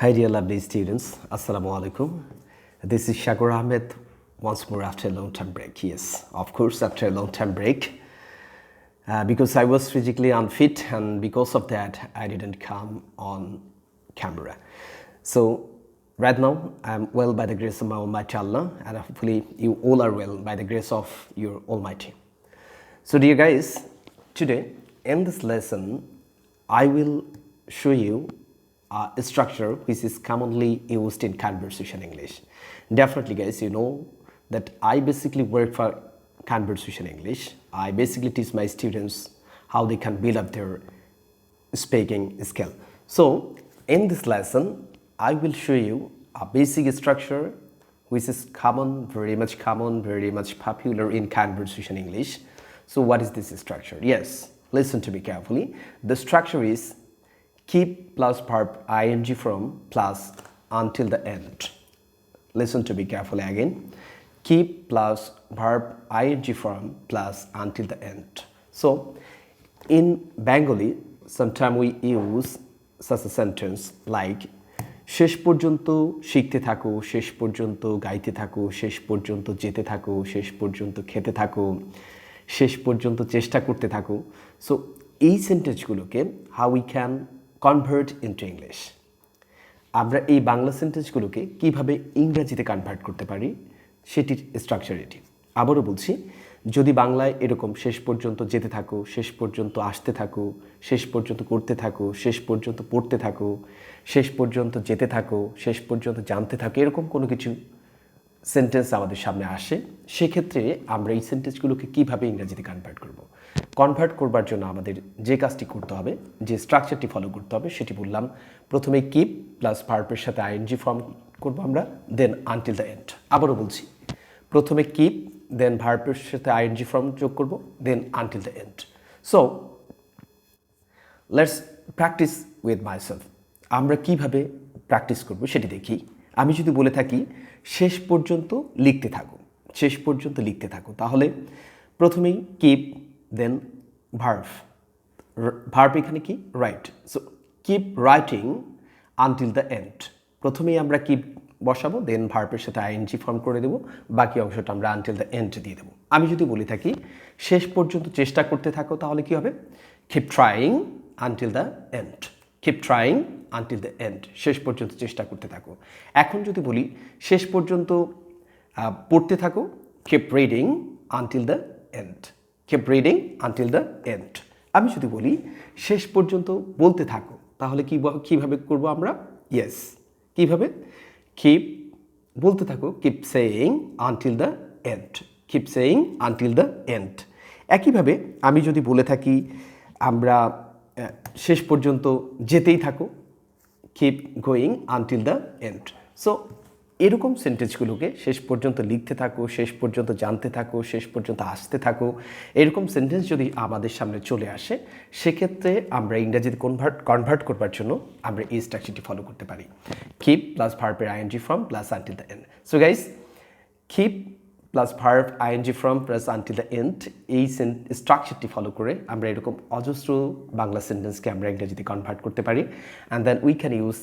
Hi dear lovely students, Assalamu alaikum. This is Shakur Ahmed once more after a long time break. Yes, of course after a long time break. Because I was physically unfit and because of that I didn't come on camera. So right now I'm well by the grace of my Almighty Allah, and hopefully you all are well by the grace of your Almighty. So dear guys, today in this lesson I will show you a structure which is commonly used in conversation English. Definitely guys, you know that I basically work for conversation English. I basically teach my students how they can build up their speaking skill. So in this lesson I will show you a basic structure which is common, very much popular in conversation English. So what is this structure? Yes, listen to me carefully. The structure is keep plus verb ing from plus until the end. Listen to me carefully again. Keep plus verb ing from plus until the end. So in Bengali, sometimes we use such a sentence like শেষ পর্যন্ত শিখতে থাকো, শেষ পর্যন্ত গাইতে থাকো, শেষ পর্যন্ত যেতে থাকো, শেষ পর্যন্ত খেতে থাকো, শেষ পর্যন্ত চেষ্টা করতে থাকো. So এই সেন্টেন্সগুলোকে how we can convert into English. আমরা এই বাংলা সেন্টেন্সগুলোকে কিভাবে ইংরেজিতে কনভার্ট করতে পারি সেটির স্ট্রাকচার এটি. আবারও বলছি, যদি বাংলায় এরকম শেষ পর্যন্ত যেতে থাকো, শেষ পর্যন্ত আসতে থাকো, শেষ পর্যন্ত করতে থাকো, শেষ পর্যন্ত পড়তে থাকো, শেষ পর্যন্ত যেতে থাকো, শেষ পর্যন্ত জানতে থাকো, এরকম কোনো কিছু সেন্টেন্স আমাদের সামনে আসে, সেক্ষেত্রে আমরা এই সেন্টেন্সগুলোকে কীভাবে ইংরেজিতে কনভার্ট করব. কনভার্ট করবার জন্য আমাদের যে কাজটি করতে হবে, যে স্ট্রাকচারটি ফলো করতে হবে, সেটি বললাম প্রথমে কিপ প্লাস ভার্বের সাথে আইএনজি ফর্ম করব আমরা, দেন আনটিল দ্য এন্ড. আবারও বলছি, প্রথমে কিপ দেন ভার্বের সাথে আইএনজি ফর্ম যোগ করব, then until the end. So let's practice with myself. আমরা কিভাবে প্র্যাকটিস করব সেটি দেখি. আমি যদি বলে থাকি শেষ পর্যন্ত লিখতে থাকো, শেষ পর্যন্ত লিখতে থাকো, তাহলে প্রথমেই কিপ দেন ভার্ব. ভার্ব এখানে কি? Right. So keep writing until the and. প্রথমেই আমরা কিপ বসাবো, দেন ভার্বের সাথে আইএনজি ফর্ম করে দেবো, বাকি অংশটা আমরা আনটিল দ্য এন্ড দিয়ে দেবো. আমি যদি বলে থাকি শেষ পর্যন্ত চেষ্টা করতে থাকো, তাহলে কি হবে? Keep trying until the and. Keep trying until the and. শেষ পর্যন্ত চেষ্টা করতে থাকো. এখন যদি বলি শেষ পর্যন্ত পড়তে থাকো, keep reading until the and. Keep reading until the and. আমি যদি বলি শেষ পর্যন্ত বলতে থাকো, তাহলে কীভাবে করব আমরা? ইয়েস, কীভাবে? কিপ বলতে থাকো, keep saying until the and. Keep saying until the and. একইভাবে আমি যদি বলে থাকি আমরা শেষ পর্যন্ত যেতেই থাকো, keep going until the end. So এরকম সেন্টেন্সগুলোকে শেষ পর্যন্ত লিখতে থাকো, শেষ পর্যন্ত জানতে থাকো, শেষ পর্যন্ত আসতে থাকো, এরকম সেন্টেন্স যদি আমাদের সামনে চলে আসে, সেক্ষেত্রে আমরা ইংরেজিতে কনভার্ট করবার জন্য আমরা এই স্ট্রাকচারটি ফলো করতে পারি. কিপ প্লাস ভার্বের ING form plus until the end. So guys, keep plus verb ING form plus until the end, এই স্ট্রাকচারটি ফলো করে আমরা এরকম অজস্র বাংলা সেন্টেন্সকে আমরা ইংরেজিতে কনভার্ট করতে পারি. And then we can use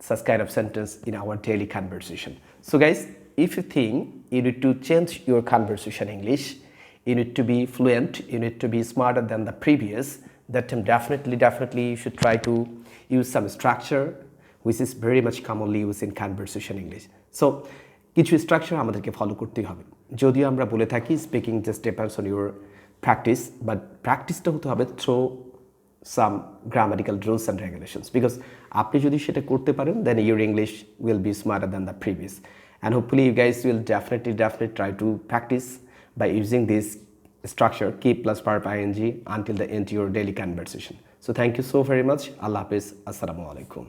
such kind of sentence in our daily conversation. So guys, if you think you need to change your conversation English, you need to be fluent, you need to be smarter than the previous, that time definitely you should try to use some structure which is very much commonly used in conversation English. So কিছু structure আমাদেরকে follow করতেই হবে. যদিও আমরা বলে থাকি speaking just depends on your practice, but প্র্যাকটিসটা হতে হবে through some grammatical rules and regulations, because আপনি যদি সেটা করতে পারেন, then your English will be smarter than the previous, and hopefully you guys will definitely try to practice by using this structure, keep plus verb ing until the end of your daily conversation. So thank you so very much. Allah Hafiz. Assalamu alaikum.